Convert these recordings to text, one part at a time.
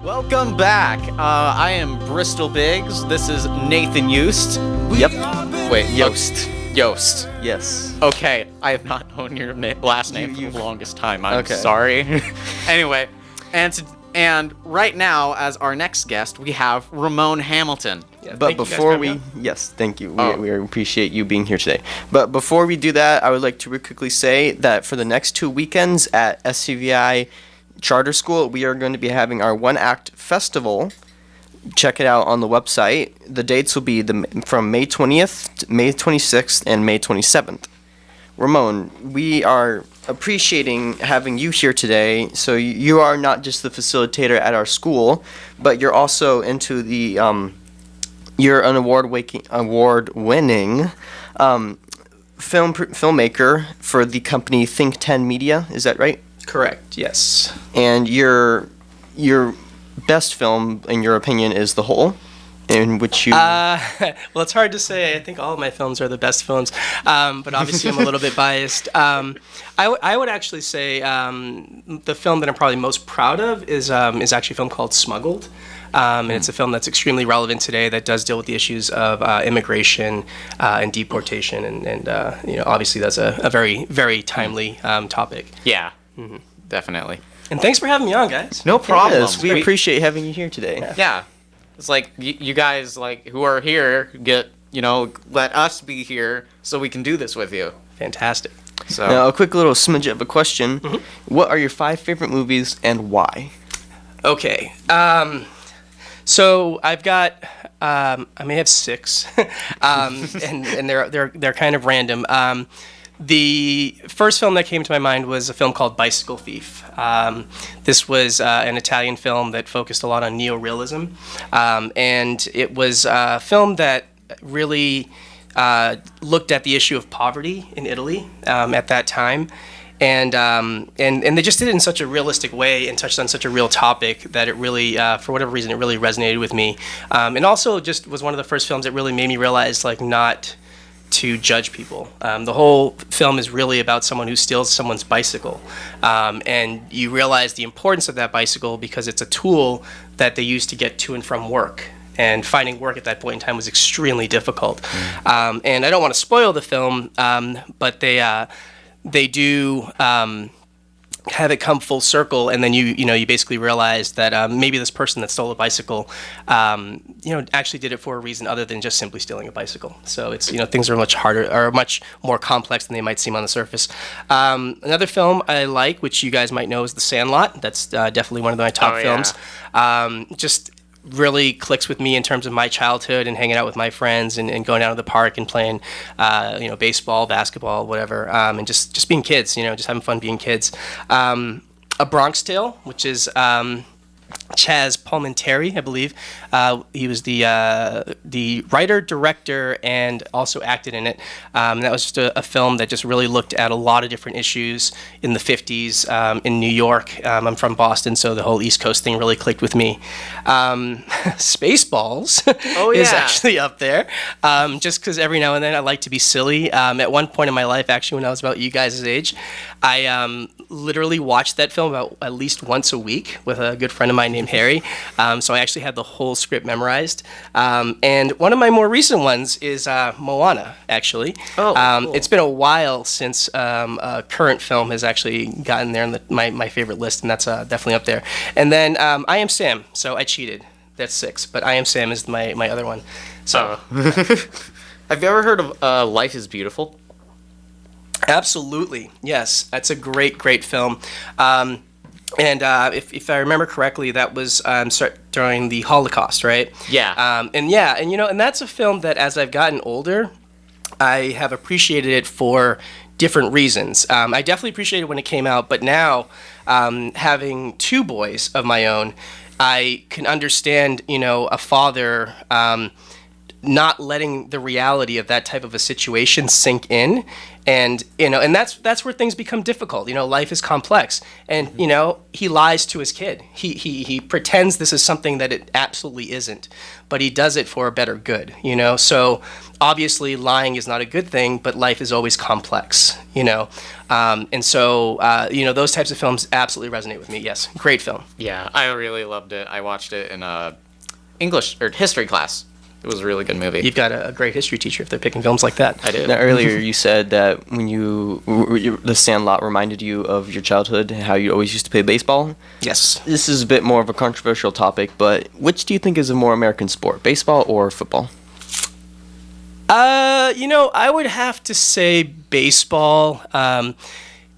Welcome back. I am Bristol Biggs. This is Nathan Yost. Yep. Wait, Yost. Yost. Yes. Okay, I have not known your last name for the longest time. I'm Okay. sorry. Anyway, and right now, as our next guest, we have Ramon Hamilton. Yeah, but before we, yes, thank you. We appreciate you being here today. But before we do that, I would like to quickly say that for the next 2 weekends at SCVI Charter School, we are going to be having our one-act festival. Check it out on the website. The dates will be from May 20th, May 26th, and May 27th. Ramon, we are appreciating having you here today. So you are not just the facilitator at our school, but you're also into the you're an award-winning filmmaker for the company Think 10 Media. Is that right? Correct, yes. And your best film, in your opinion, is The Hole, in which you... Well, it's hard to say. I think all of my films are the best films, but obviously I'm a little bit biased. I would actually say the film that I'm probably most proud of is actually a film called Smuggled. And it's a film that's extremely relevant today that does deal with the issues of immigration and deportation. And obviously that's a very, very timely topic. Yeah, definitely. And thanks for having me on, guys. No problem. Yes, we appreciate having you here today. Yeah. It's like you guys who are here let us be here so we can do this with you. Fantastic. So now, a quick little smidge of a question. What are your 5 favorite movies and why? Okay. So I've got, I may have 6, and they're kind of random. The first film that came to my mind was a film called Bicycle Thief. This was an Italian film that focused a lot on neorealism, and it was a film that really looked at the issue of poverty in Italy at that time. And they just did it in such a realistic way and touched on such a real topic that it really, for whatever reason, it really resonated with me. And also just was one of the first films that really made me realize, not to judge people. The whole film is really about someone who steals someone's bicycle. And you realize the importance of that bicycle because it's a tool that they use to get to and from work. And finding work at that point in time was extremely difficult. And I don't want to spoil the film, but they do have it come full circle, and then you basically realize that maybe this person that stole a bicycle, actually did it for a reason other than just simply stealing a bicycle. So it's things are much harder or much more complex than they might seem on the surface. Another film I like, which you guys might know, is The Sandlot. That's definitely one of my top films. Just really clicks with me in terms of my childhood and hanging out with my friends and going out to the park and playing, baseball, basketball, whatever, and just being kids, just having fun being kids. A Bronx Tale, which is Chaz Palminteri, I believe. He was the writer, director, and also acted in it. And that was just a film that just really looked at a lot of different issues in the 50s in New York. I'm from Boston, so the whole East Coast thing really clicked with me. Spaceballs is actually up there, just because every now and then I like to be silly. At one point in my life, actually, when I was about you guys' age, I literally watched that film about at least once a week with a good friend of mine named Harry. So I actually had the whole script memorized. And one of my more recent ones is Moana, actually. Cool. It's been a while since a current film has actually gotten there in my favorite list, and that's definitely up there. And then I Am Sam, so I cheated. That's 6, but I Am Sam is my other one. So, have you ever heard of Life is Beautiful? Absolutely, yes. That's a great film. And if I remember correctly, that was during the Holocaust, right? Yeah. And that's a film that, as I've gotten older, I have appreciated it for different reasons. I definitely appreciated it when it came out, but now, having 2 boys of my own, I can understand, a father not letting the reality of that type of a situation sink in, and and that's where things become difficult. Life is complex, and he lies to his kid. He pretends this is something that it absolutely isn't, but he does it for a better good. So obviously lying is not a good thing, but life is always complex. And so those types of films absolutely resonate with me. Yes, great film. Yeah, I really loved it. I watched it in English or history class. It was a really good movie. You've got a great history teacher if they're picking films like that. I did. Now, earlier you said that when the Sandlot reminded you of your childhood, how you always used to play baseball. Yes. This is a bit more of a controversial topic, but which do you think is a more American sport, baseball or football? I would have to say baseball.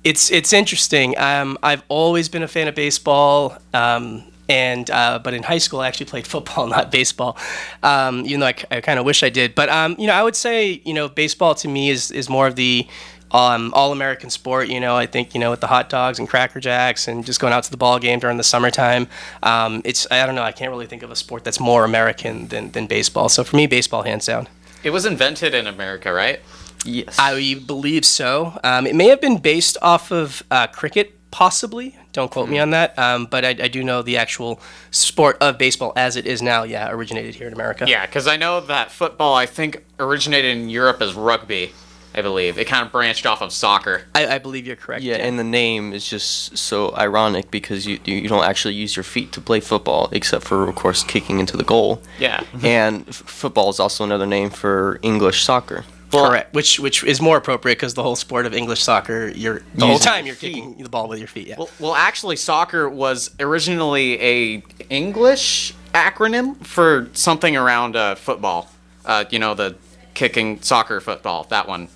It's interesting. I've always been a fan of baseball. But in high school I actually played football, not baseball. Even though I kind of wish I did. But I would say baseball to me is more of the all-American sport. I think with the hot dogs and Cracker Jacks and just going out to the ball game during the summertime. I don't know. I can't really think of a sport that's more American than baseball. So for me, baseball hands down. It was invented in America, right? Yes. I believe so. It may have been based off of cricket, possibly. Don't quote me on that. But I do know the actual sport of baseball as it is now, originated here in America. Yeah, because I know that football, I think, originated in Europe as rugby, I believe. It kind of branched off of soccer. I believe you're correct. Yeah, and the name is just so ironic because you don't actually use your feet to play football, except for, of course, kicking into the goal. Yeah. And football is also another name for English soccer. Well, correct, which is more appropriate because the whole sport of English soccer, the whole time you're kicking the ball with your feet. Yeah. Well, actually, soccer was originally a English acronym for something around football. The kicking soccer football, that one.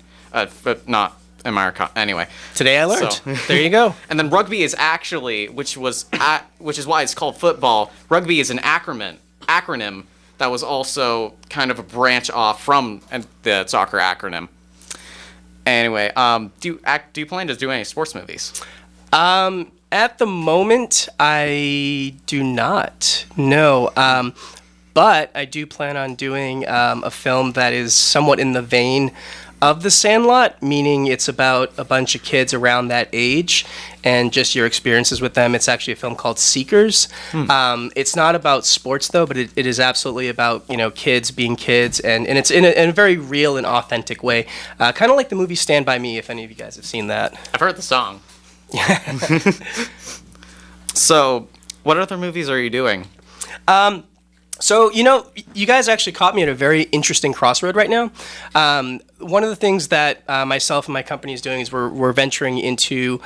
Not America. Anyway. Today I learned. So. There you go. And then rugby is actually, which is why it's called football. Rugby is an acronym that was also kind of a branch off from the soccer acronym. Anyway, do you plan to do any sports movies? At the moment, I do not. No. But I do plan on doing a film that is somewhat in the vein of The Sandlot, meaning it's about a bunch of kids around that age and just your experiences with them. It's actually a film called Seekers. It's not about sports, though, but it is absolutely about, kids being kids, and it's in a very real and authentic way. Kind of like the movie Stand By Me, if any of you guys have seen that. I've heard the song. So, what other movies are you doing? So, you guys actually caught me at a very interesting crossroad right now. One of the things that myself and my company is doing is we're venturing into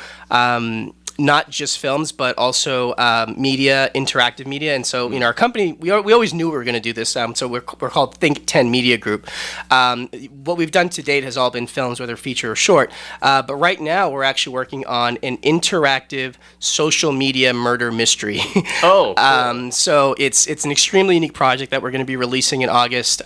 not just films, but also media, interactive media. And so, our company, we always knew we were going to do this. So we're called Think 10 Media Group. What we've done to date has all been films, whether feature or short. But right now, we're actually working on an interactive social media murder mystery. Oh, cool. So it's an extremely unique project that we're going to be releasing in August.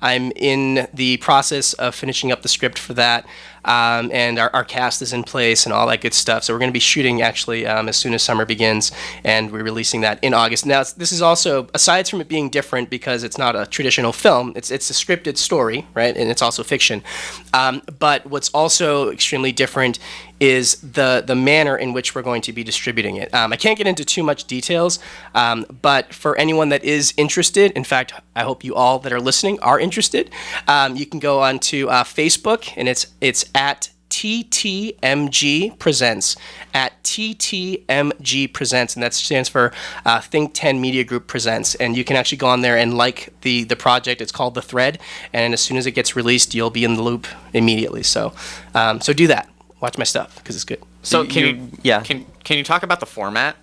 I'm in the process of finishing up the script for that. And our cast is in place and all that good stuff. So we're going to be shooting actually as soon as summer begins, and we're releasing that in August. Now, this is also, aside from it being different because it's not a traditional film, it's a scripted story, right? And it's also fiction. But what's also extremely different is the manner in which we're going to be distributing it. I can't get into too much details, but for anyone that is interested, in fact, I hope you all that are listening are interested, you can go on to Facebook, and it's at TTMG Presents, at TTMG Presents, and that stands for Think 10 Media Group Presents. And you can actually go on there and like the project. It's called The Thread, and as soon as it gets released, you'll be in the loop immediately. So do that. Watch my stuff because it's good. So can you talk about the format?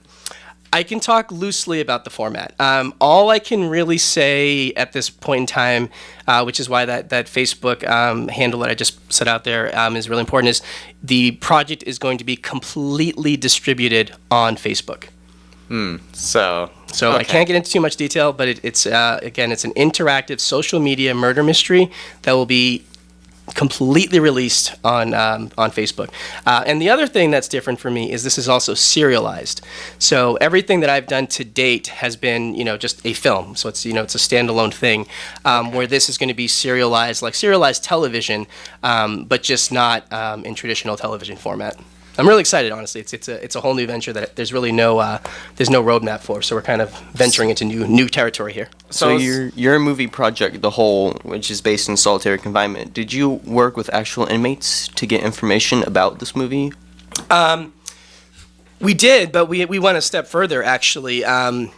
I can talk loosely about the format. All I can really say at this point in time, which is why that Facebook handle that I just set out there is really important, is the project is going to be completely distributed on Facebook. So okay. I can't get into too much detail, but it's an interactive social media murder mystery that will be completely released on Facebook. And the other thing that's different for me is this is also serialized. So everything that I've done to date has been, just a film. So it's, it's a standalone thing, where this is going to be serialized, like serialized television, but just not in traditional television format. I'm really excited, honestly. It's a whole new venture that there's really there's no roadmap for. So we're kind of venturing into new territory here. So your movie project, The Hole, which is based in solitary confinement, did you work with actual inmates to get information about this movie? We did, but we went a step further, actually. It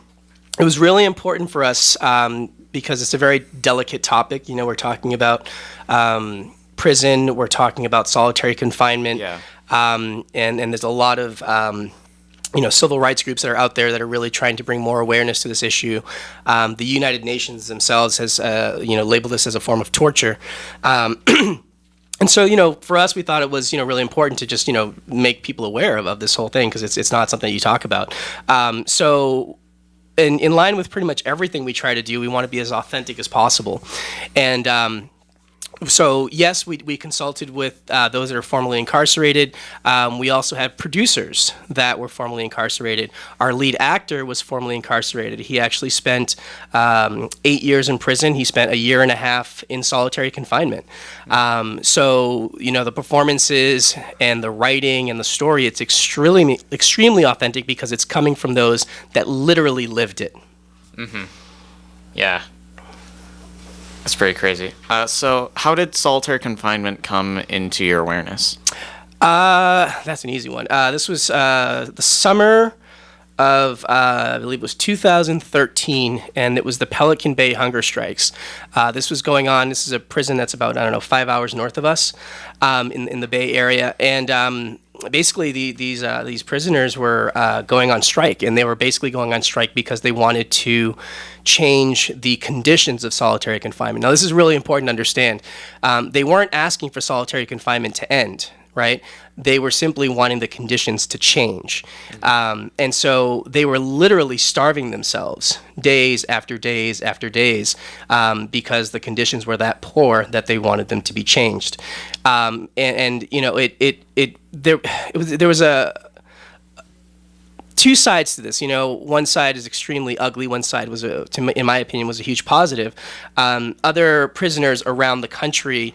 was really important for us because it's a very delicate topic. We're talking about prison. We're talking about solitary confinement. Yeah. And there's a lot of civil rights groups that are out there that are really trying to bring more awareness to this issue. The United Nations themselves has labeled this as a form of torture. And so, for us, we thought it was, really important to just, make people aware of this whole thing, because it's not something you talk about. So in line with pretty much everything we try to do, we want to be as authentic as possible. And so, yes, we consulted with those that are formerly incarcerated. We also had producers that were formerly incarcerated. Our lead actor was formerly incarcerated. He actually spent 8 years in prison. He spent 1.5 years in solitary confinement. So, the performances and the writing and the story, it's extremely authentic because it's coming from those that literally lived it. Mm-hmm. Yeah. That's pretty crazy. So how did solitary confinement come into your awareness? That's an easy one. This was the summer of, I believe it was 2013, and it was the Pelican Bay hunger strikes. This was going on. This is a prison that's about, 5 hours north of us in the Bay Area. And basically these prisoners were going on strike, and they were basically going on strike because they wanted to change the conditions of solitary confinement. Now, this is really important to understand. They weren't asking for solitary confinement to end, right? They were simply wanting the conditions to change. And so they were literally starving themselves days after days after days because the conditions were that poor that they wanted them to be changed. There was two sides to this. One side is extremely ugly. One side was, in my opinion, was a huge positive. Other prisoners around the country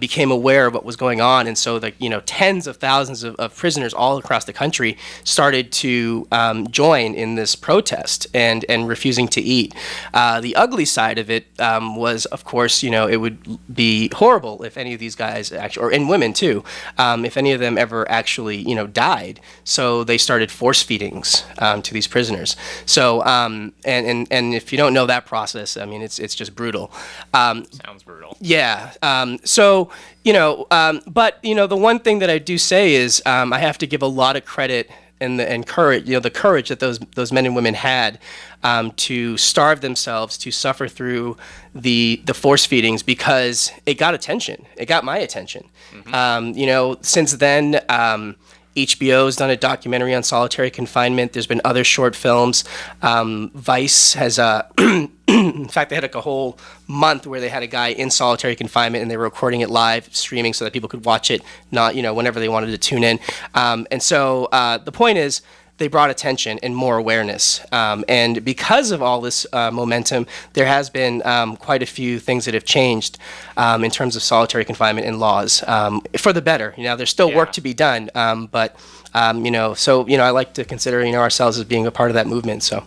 became aware of what was going on, and so tens of thousands of prisoners all across the country started to join in this protest and refusing to eat. The ugly side of it was, of course, it would be horrible if any of these guys actually, and women too, if any of them ever actually, died. So they started force feeding to these prisoners. So and if you don't know that process, I mean, it's just brutal. Sounds brutal. Yeah. So but the one thing that I do say is I have to give a lot of credit and courage, the courage that those men and women had to starve themselves, to suffer through the force feedings, because it got attention. It got my attention. Mm-hmm. Since then. HBO's done a documentary on solitary confinement. There's been other short films. Vice has, in fact, they had a whole month where they had a guy in solitary confinement, and they were recording it live, streaming, so that people could watch it, not whenever they wanted to tune in. And so the point is, they brought attention and more awareness. And because of all this momentum, there has been quite a few things that have changed in terms of solitary confinement and laws for the better. There's still work to be done, but I like to consider ourselves as being a part of that movement. So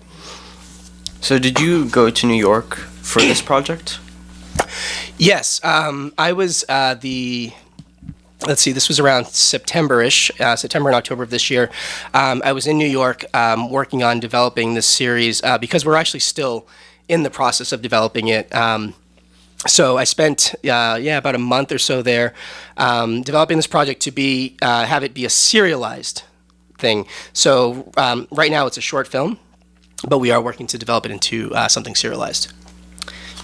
did you go to New York for this project? Yes, I was this was around September-ish, September and October of this year. I was in New York working on developing this series because we're actually still in the process of developing it. So I spent, about a month or so there developing this project to have it be a serialized thing. So right now it's a short film, but we are working to develop it into something serialized.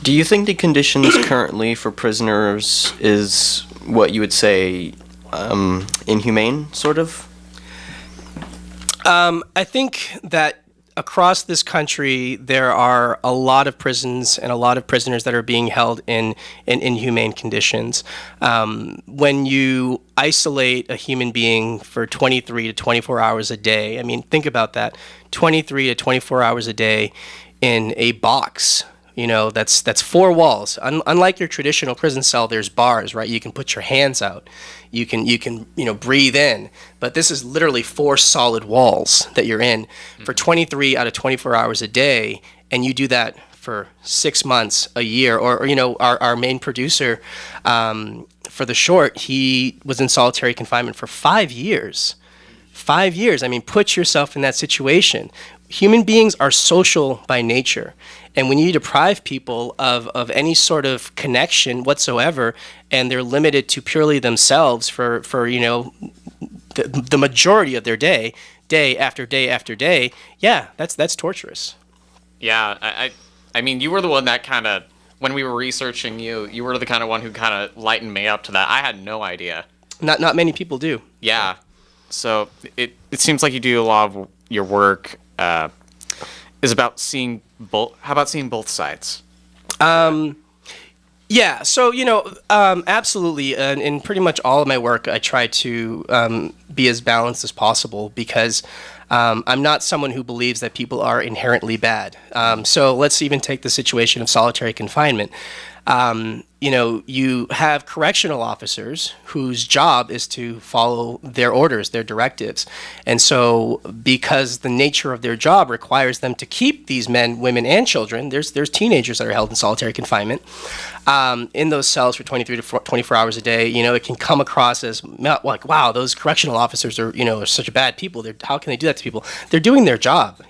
Do you think the conditions currently for prisoners is what you would say inhumane, sort of? I think that across this country, there are a lot of prisons and a lot of prisoners that are being held in inhumane conditions. When you isolate a human being for 23 to 24 hours a day, I mean, think about that, 23 to 24 hours a day in a box. That's four walls. Unlike your traditional prison cell, there's bars, right? You can put your hands out. You can breathe in. But this is literally four solid walls that you're in for 23 out of 24 hours a day, and you do that for 6 months, a year. Or our main producer for the short, he was in solitary confinement for 5 years. 5 years. I mean, put yourself in that situation. Human beings are social by nature. And when you deprive people of any sort of connection whatsoever, and they're limited to purely themselves for the majority of their day after day after day, yeah, that's torturous. Yeah, I mean, you were the one that kind of, when we were researching you were the kind of one who kind of lightened me up to that. I had no idea. Not many people do. Yeah. So it seems like you do a lot of your work is about seeing both. How about seeing both sides? Yeah, so, absolutely. In pretty much all of my work, I try to be as balanced as possible because I'm not someone who believes that people are inherently bad. So let's even take the situation of solitary confinement. You have correctional officers whose job is to follow their orders, their directives. And so because the nature of their job requires them to keep these men, women, and children, there's teenagers that are held in solitary confinement in those cells for 23 to 24 hours a day. It can come across as like, wow, those correctional officers are such bad people. How can they do that to people? They're doing their job,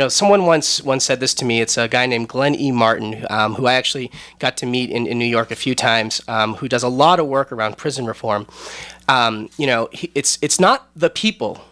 someone once said this to me. It's a guy named Glenn E. Martin, who I actually got to meet in New York a few times, who does a lot of work around prison reform. It's not the people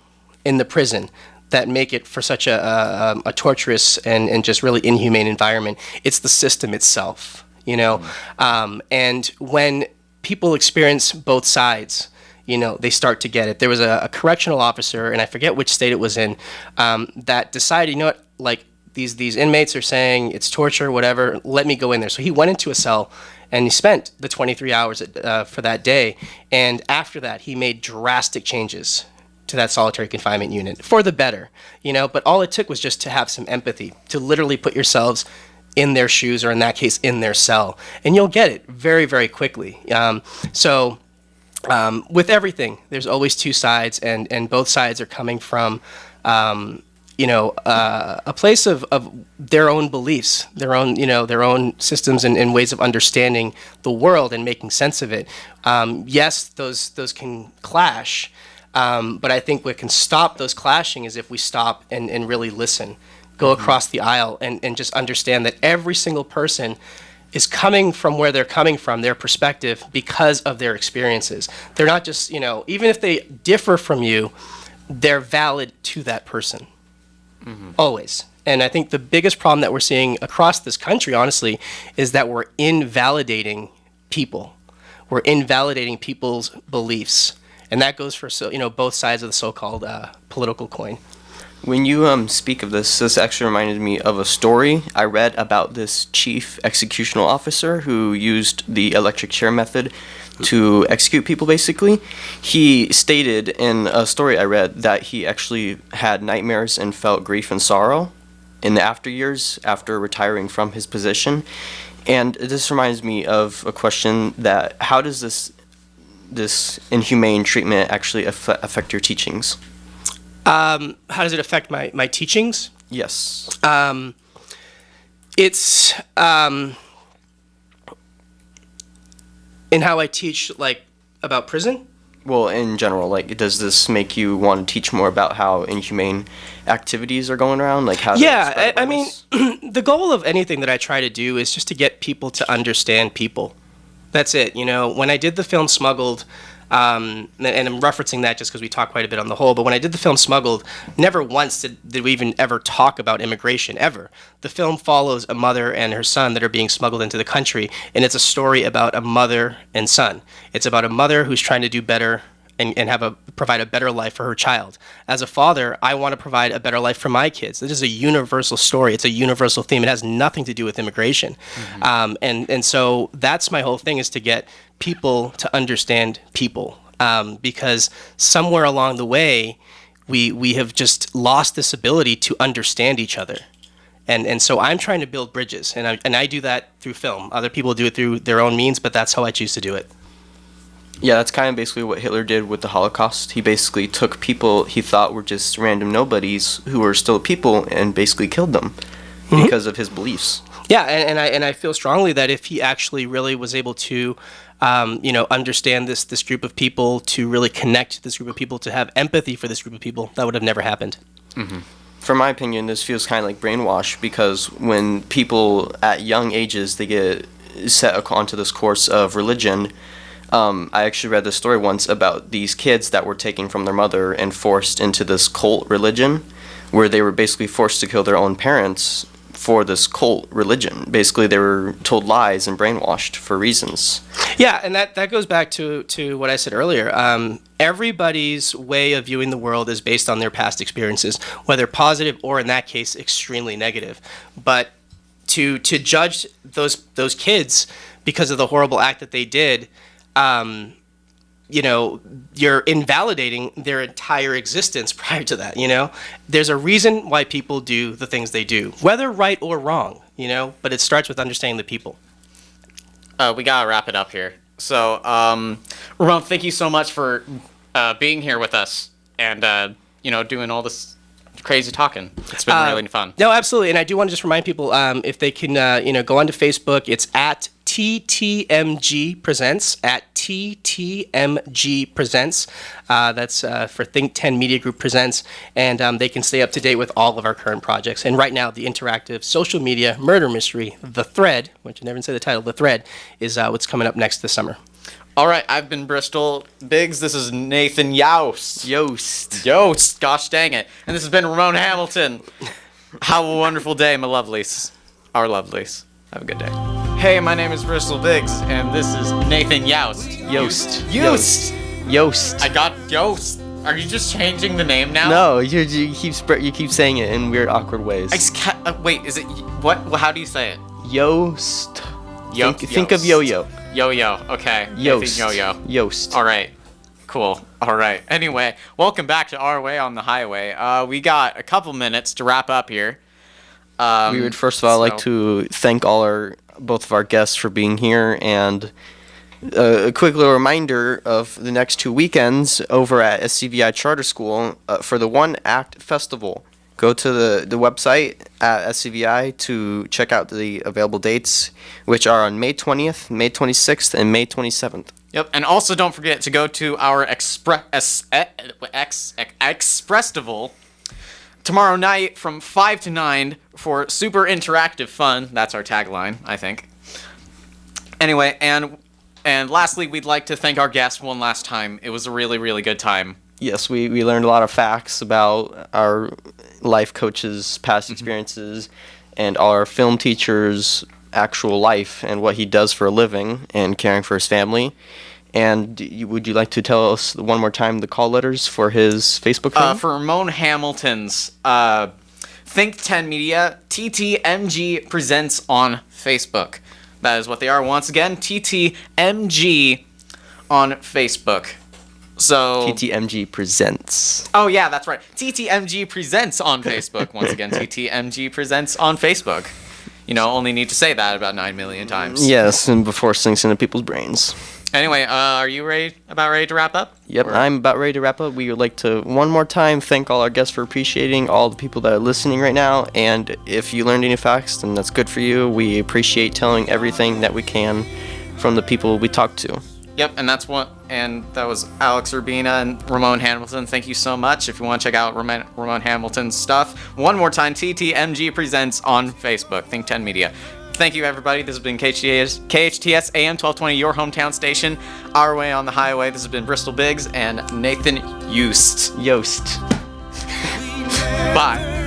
in the prison that make it for such a torturous and just really inhumane environment. It's the system itself, and when people experience both sides, they start to get it. There was a correctional officer, and I forget which state it was in, that decided, like these inmates are saying it's torture, whatever, let me go in there. So he went into a cell, and he spent the 23 hours for that day. And after that, he made drastic changes to that solitary confinement unit for the better, But all it took was just to have some empathy, to literally put yourselves in their shoes, or in that case, in their cell. And you'll get it very, very quickly. With everything, there's always two sides, and both sides are coming from, a place of their own beliefs, their own systems and ways of understanding the world and making sense of it. Yes, those can clash, but I think what can stop those clashing is if we stop and really listen, go across the aisle, and just understand that every single person is coming from where they're coming from, their perspective, because of their experiences. They're not just, even if they differ from you, they're valid to that person. Mm-hmm. Always. And I think the biggest problem that we're seeing across this country, honestly, is that we're invalidating people. We're invalidating people's beliefs. And that goes for, both sides of the so-called political coin. When you speak of this actually reminded me of a story I read about this chief executional officer who used the electric chair method to execute people, basically. He stated in a story I read that he actually had nightmares and felt grief and sorrow in the after years after retiring from his position. And this reminds me of a question that, how does this inhumane treatment actually affect your teachings? How does it affect my teachings? Yes. It's in how I teach, like, about prison? Well, in general, like, does this make you want to teach more about how inhumane activities are going around? Like, how? Yeah, I mean, the goal of anything that I try to do is just to get people to understand people. That's it. When I did the film Smuggled, and I'm referencing that just because we talk quite a bit on the whole, but when I did the film Smuggled, never once did we even ever talk about immigration, ever. The film follows a mother and her son that are being smuggled into the country, and it's a story about a mother and son. It's about a mother who's trying to do better and provide a better life for her child. As a father, I want to provide a better life for my kids. This is a universal story. It's a universal theme. It has nothing to do with immigration. And so that's my whole thing, is to get people to understand people. Because somewhere along the way, we have just lost this ability to understand each other. And so I'm trying to build bridges, and I do that through film. Other people do it through their own means, but that's how I choose to do it. Yeah, that's kind of basically what Hitler did with the Holocaust. He basically took people he thought were just random nobodies who were still people and basically killed them because of his beliefs. Yeah, and I feel strongly that if he actually really was able to, understand this group of people, to really connect to this group of people, to have empathy for this group of people, that would have never happened. From my opinion, this feels kind of like brainwash, because when people at young ages, they get set onto this course of religion. I actually read this story once about these kids that were taken from their mother and forced into this cult religion, where they were basically forced to kill their own parents for this cult religion. Basically, they were told lies and brainwashed for reasons. Yeah, and that goes back to what I said earlier. Everybody's way of viewing the world is based on their past experiences, whether positive or, in that case, extremely negative. But to judge those kids because of the horrible act that they did, you're invalidating their entire existence prior to that. There's a reason why people do the things they do, whether right or wrong, but it starts with understanding the people. We gotta wrap it up here. So, Ramon, thank you so much for being here with us and doing all this crazy talking. It's been really fun. No, absolutely. And I do want to just remind people, if they can, go onto Facebook. It's at TTMG Presents, at TTMG Presents. That's for Think 10 Media Group Presents. And they can stay up to date with all of our current projects. And right now, the interactive social media murder mystery, The Thread, which I never said the title, The Thread, is what's coming up next this summer. All right, I've been Bristol Biggs. This is Nathan Yost. Gosh dang it. And this has been Ramon Hamilton. Have a wonderful day, my lovelies. Our lovelies. Have a good day. Hey, my name is Bristol Biggs, and this is Nathan Yost. Yost. I got Yost. Are you just changing the name now? No, you keep saying it in weird, awkward ways. I just can't, wait, is it what? How do you say it? Yost. Think of Yost. Yo-Yo. Yo-Yo. Okay. Yost. Nathan Yo-Yo. Yost. All right. Cool. All right. Anyway, welcome back to Our Way on the Highway. We got a couple minutes to wrap up here. We would first of all like to thank both of our guests for being here, and a quick little reminder of the next 2 weekends over at SCVI Charter School for the One Act Festival. Go to the website at SCVI to check out the available dates, which are on May 20th, May 26th, and May 27th. Yep, and also don't forget to go to our Expressival tomorrow night from 5 to 9 for super interactive fun. That's our tagline, I think. Anyway, and lastly, we'd like to thank our guests one last time. It was a really, really good time. Yes, we learned a lot of facts about our life coach's past experiences and our film teacher's actual life and what he does for a living and caring for his family. And would you like to tell us one more time the call letters for his Facebook page? For Ramon Hamilton's Think 10 Media, TTMG Presents on Facebook. That is what they are. Once again, TTMG on Facebook. So TTMG Presents. Oh yeah, that's right. TTMG Presents on Facebook. Once again, TTMG Presents on Facebook. Only need to say that about 9 million times. Yes, and before it sinks into people's brains. Anyway, are you about ready to wrap up? Yep, I'm about ready to wrap up. We would like to, one more time, thank all our guests for appreciating all the people that are listening right now. And if you learned any facts, then that's good for you. We appreciate telling everything that we can from the people we talked to. Yep, and that was Alex Urbina and Ramon Hamilton. Thank you so much. If you want to check out Ramon Hamilton's stuff, one more time, TTMG Presents on Facebook, Think 10 Media. Thank you, everybody. This has been KHTS AM 1220, your hometown station. Our Way on the Highway. This has been Bristol Biggs and Nathan Yost. Yost. Bye.